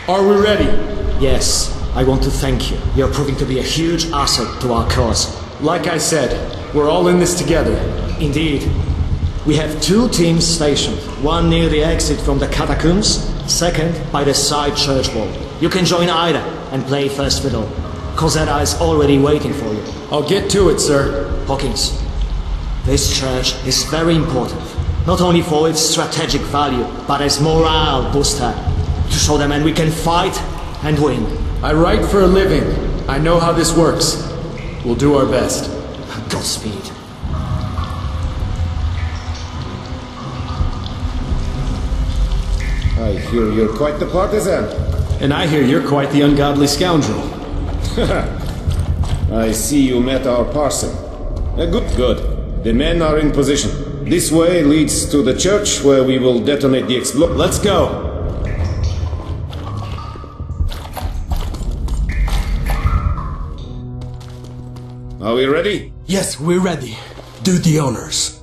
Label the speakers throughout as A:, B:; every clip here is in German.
A: Are we ready?
B: Yes, I want to thank you. You're proving to be a huge asset to our cause.
A: Like I said, we're all in this together.
B: Indeed. We have two teams stationed. One near the exit from the catacombs, second by the side church wall. You can join either and play first fiddle. Cosetta is already waiting for you.
A: I'll get to it, sir.
B: Hawkins, this church is very important. Not only for its strategic value, but as morale booster. To show them and we can fight and win.
A: I write for a living. I know how this works. We'll do our best.
B: Godspeed.
C: I hear you're quite the partisan.
A: And I hear you're quite the ungodly scoundrel.
C: I see you met our parson. Good. The men are in position. This way leads to the church where we will detonate the explosion.
A: Let's go.
C: Are we ready?
D: Yes, we're ready. Do the honors.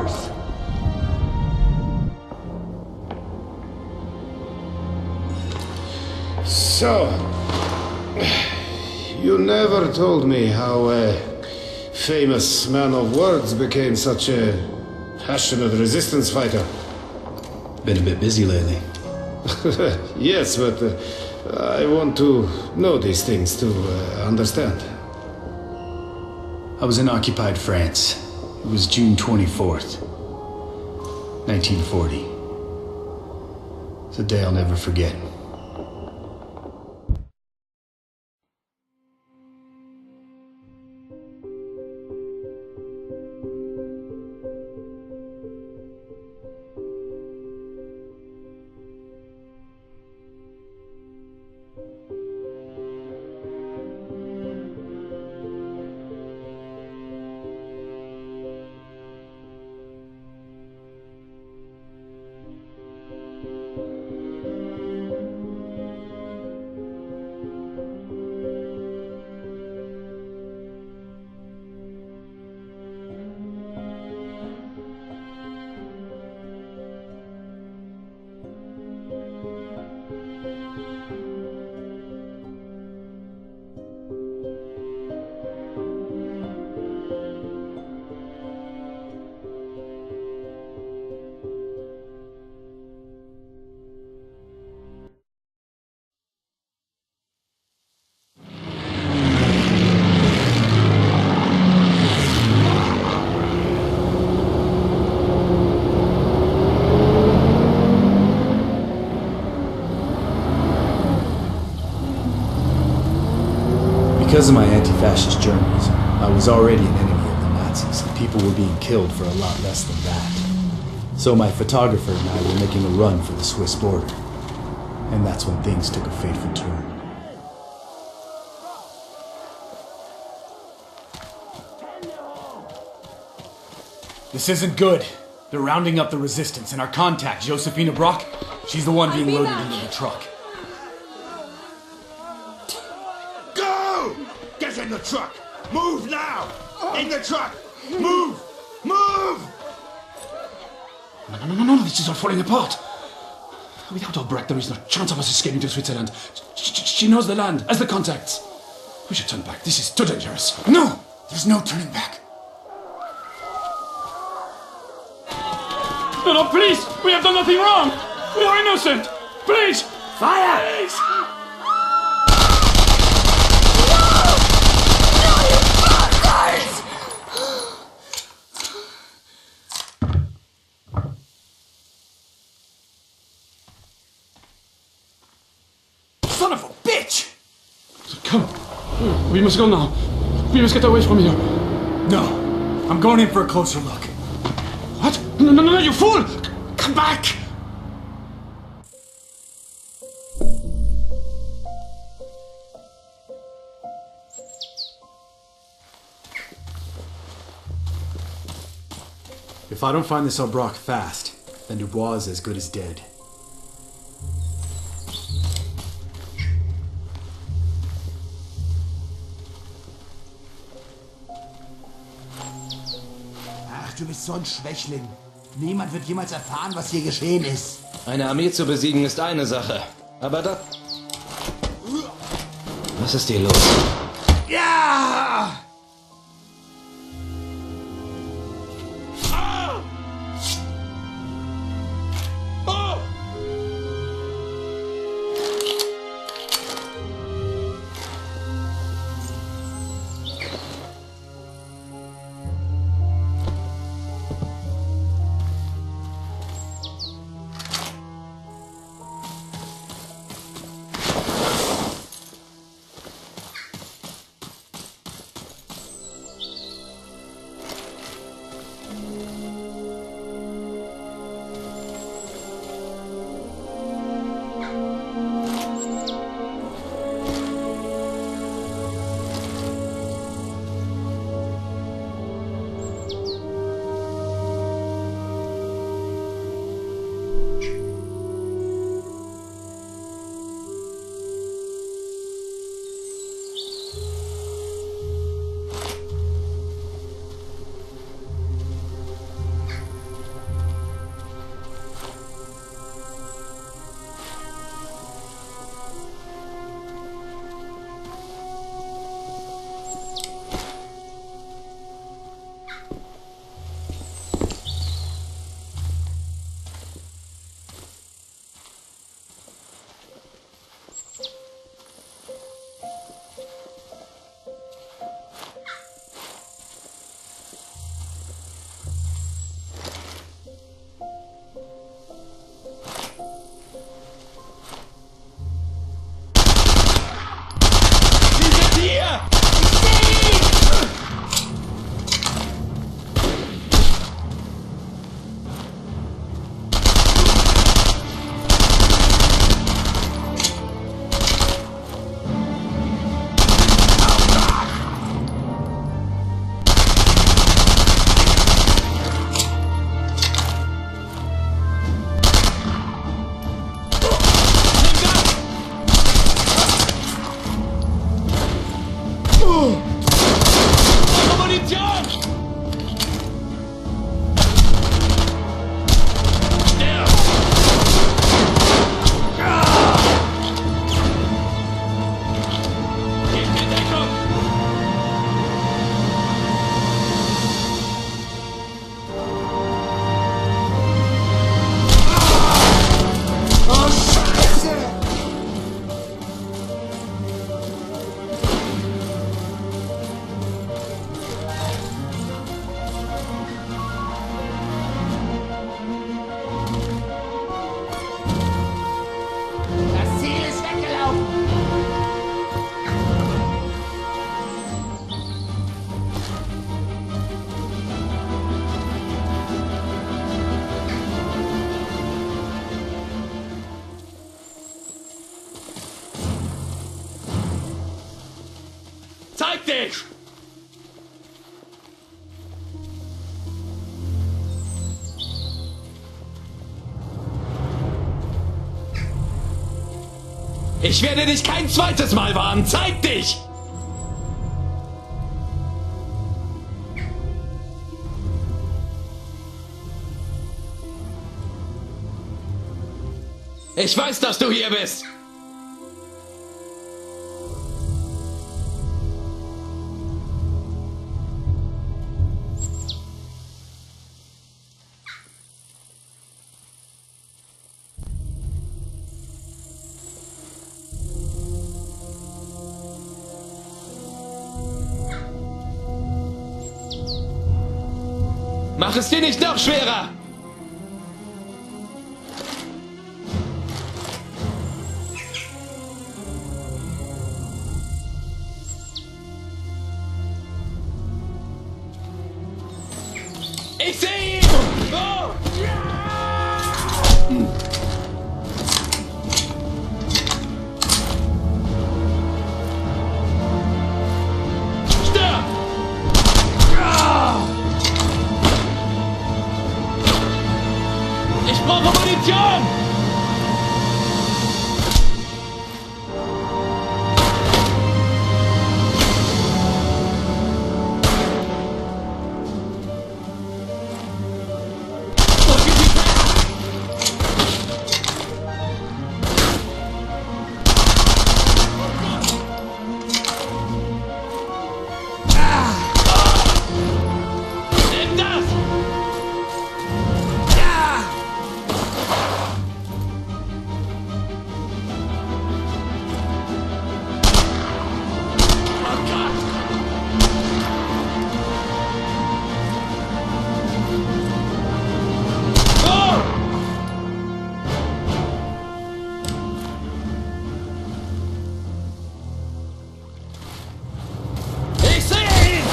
E: yours!
C: So, you never told me how a famous man of words became such a passionate resistance fighter.
F: Been a bit busy lately.
C: Yes, but I want to know these things to understand.
F: I was in occupied France. It was June 24th, 1940. It's a day I'll never forget. Because of my anti-fascist journeys, I was already an enemy of the Nazis, and people were being killed for a lot less than that. So my photographer and I were making a run for the Swiss border. And that's when things took a fateful turn.
A: This isn't good. They're rounding up the resistance, and our contact, Josefina Brock, she's the one being loaded into the truck.
G: Go! Get in the truck! Move now! In the truck! Move! Move!
D: No, this is all falling apart. Without Albrecht, there is no chance of us escaping to Switzerland. She knows the land, as the contacts. We should turn back. This is too dangerous.
A: No! There's no turning back.
D: No, please! We have done nothing wrong! We are innocent! Please!
E: Fire!
D: Please!
A: Son of a bitch!
D: Come. We must go now. We must get away from here.
A: No. I'm going in for a closer look.
D: What? No, you fool! Come back!
A: If I don't find this Albrecht fast, then Dubois is as good as dead.
E: Ach, du bist so ein Schwächling. Niemand wird jemals erfahren, was hier geschehen ist.
H: Eine Armee zu besiegen ist eine Sache. Aber das... Was ist hier los?
E: Ja!
H: Ich werde dich kein zweites Mal warnen. Zeig dich! Ich weiß, dass du hier bist. Mach es dir nicht noch schwerer! Ich sehe ihn! Oh! Stirb! Ich brauche Munition! Nimm das! Ich sehe ihn!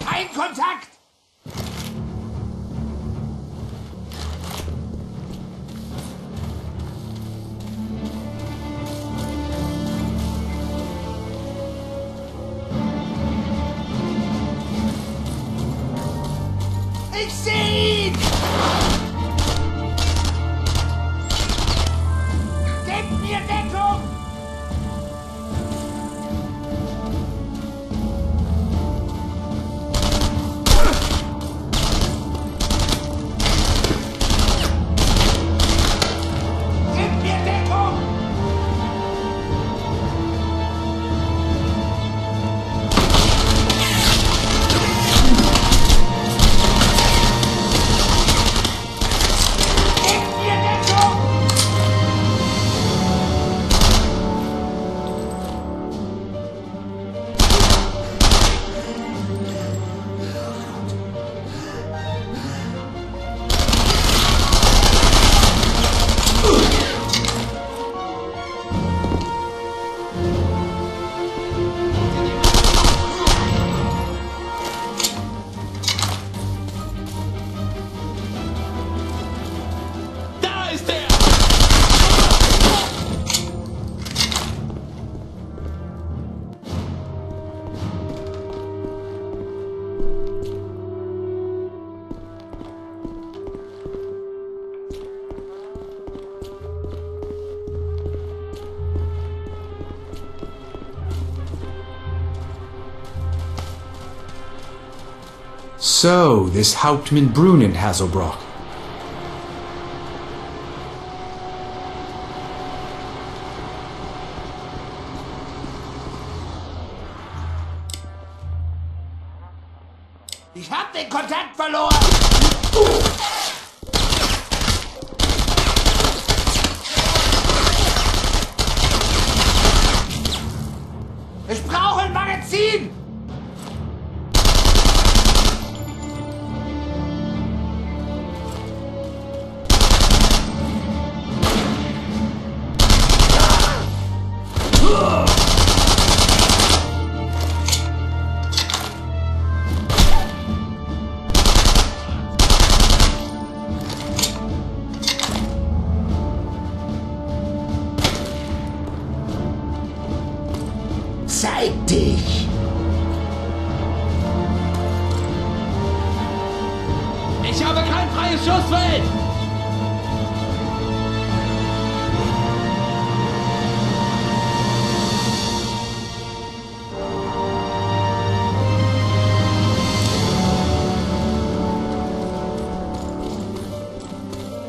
E: Kein Kontakt! Ich sehe ihn! Gebt mir Deckung! Gebt mir Deckung! Gebt mir Deckung!
H: Da ist er!
A: So, this Hauptmann Brunnen Hasselbrock.
E: Ich hab den Kontakt verloren! Ich brauche ein Magazin!
H: Ich habe kein freies Schussfeld!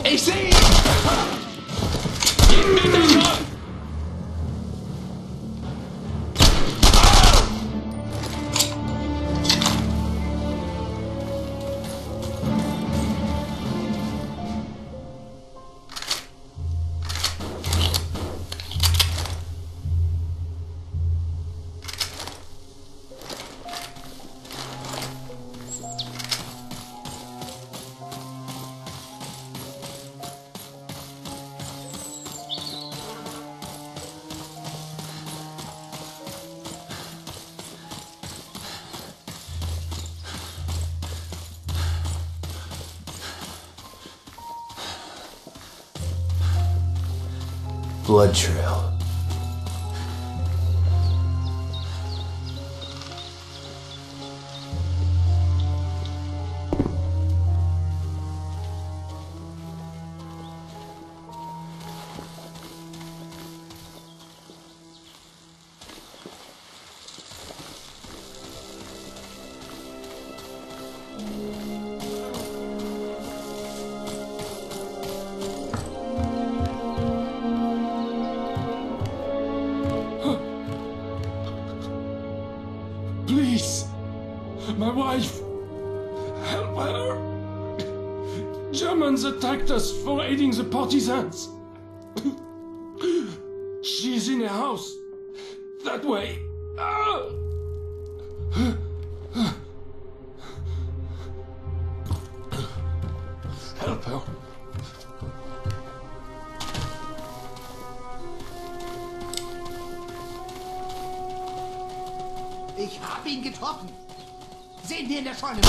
H: Ich sehe ihn! Gib mir den Kopf!
F: Blood trail.
D: Please! My wife! Help her! Germans attacked us for aiding the partisans. She's in a house. That way. Help her.
E: Ich hab ihn getroffen. Sehen wir in der Scheune.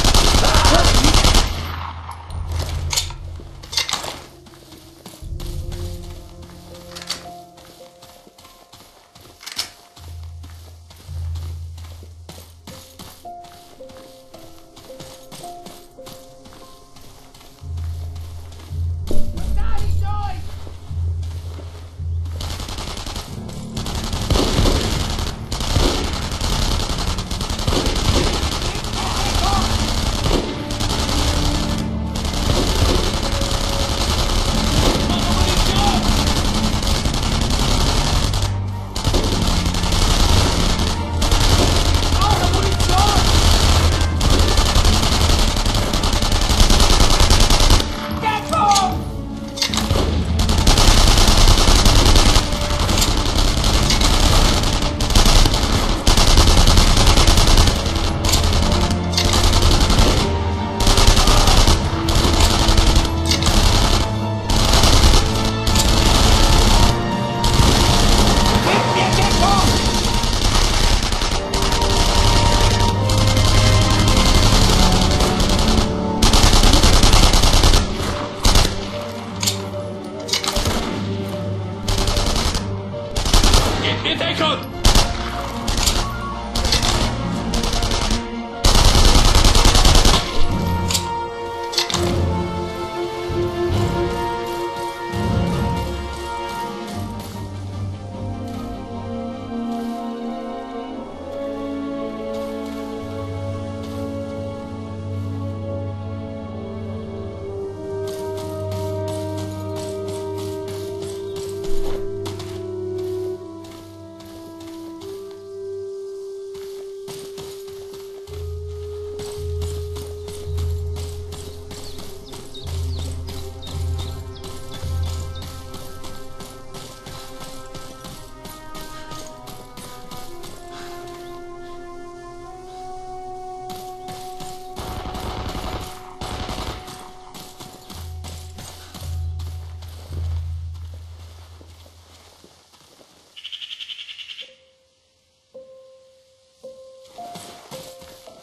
H: In Deckung!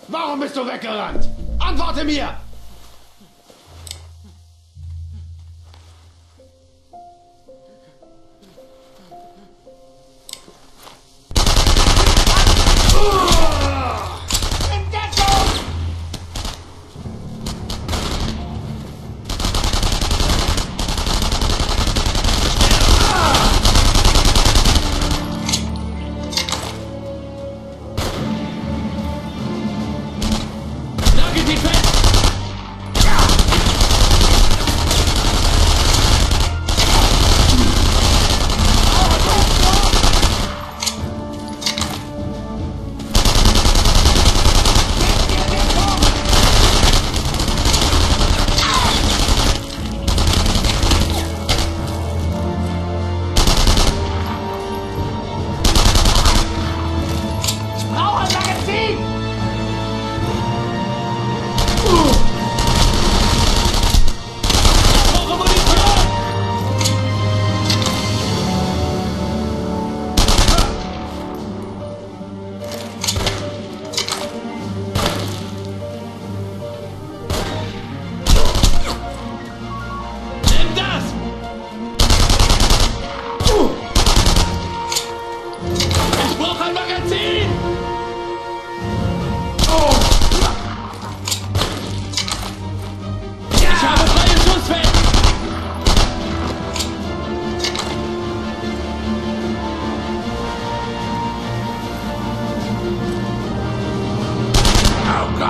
G: Warum bist du weggerannt? Antworte mir!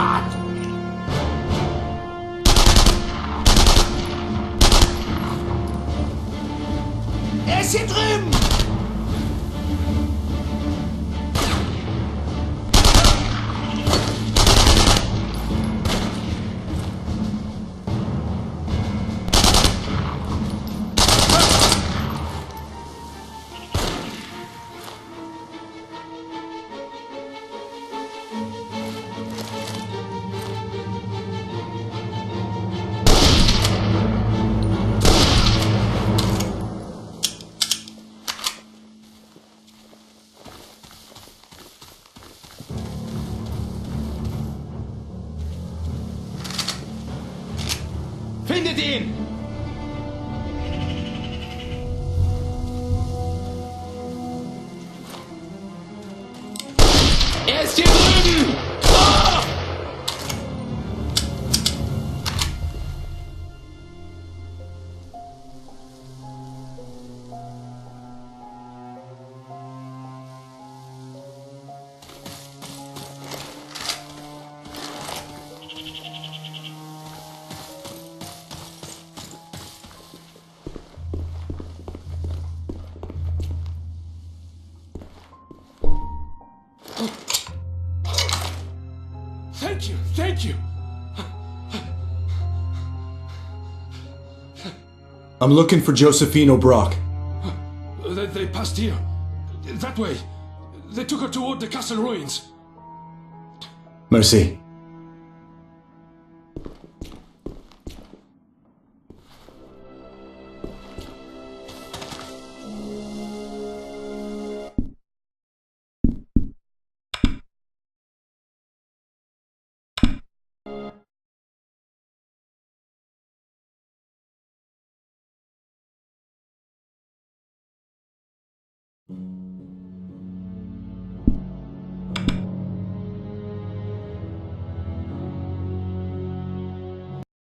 E: Gott! Er ist hier drüben!
H: Findet ihn! Er ist hier drüben! Ah!
D: Thank you, thank you.
A: I'm looking for Josephine Brock.
D: They passed here. That way. They took her toward the castle ruins.
A: Merci.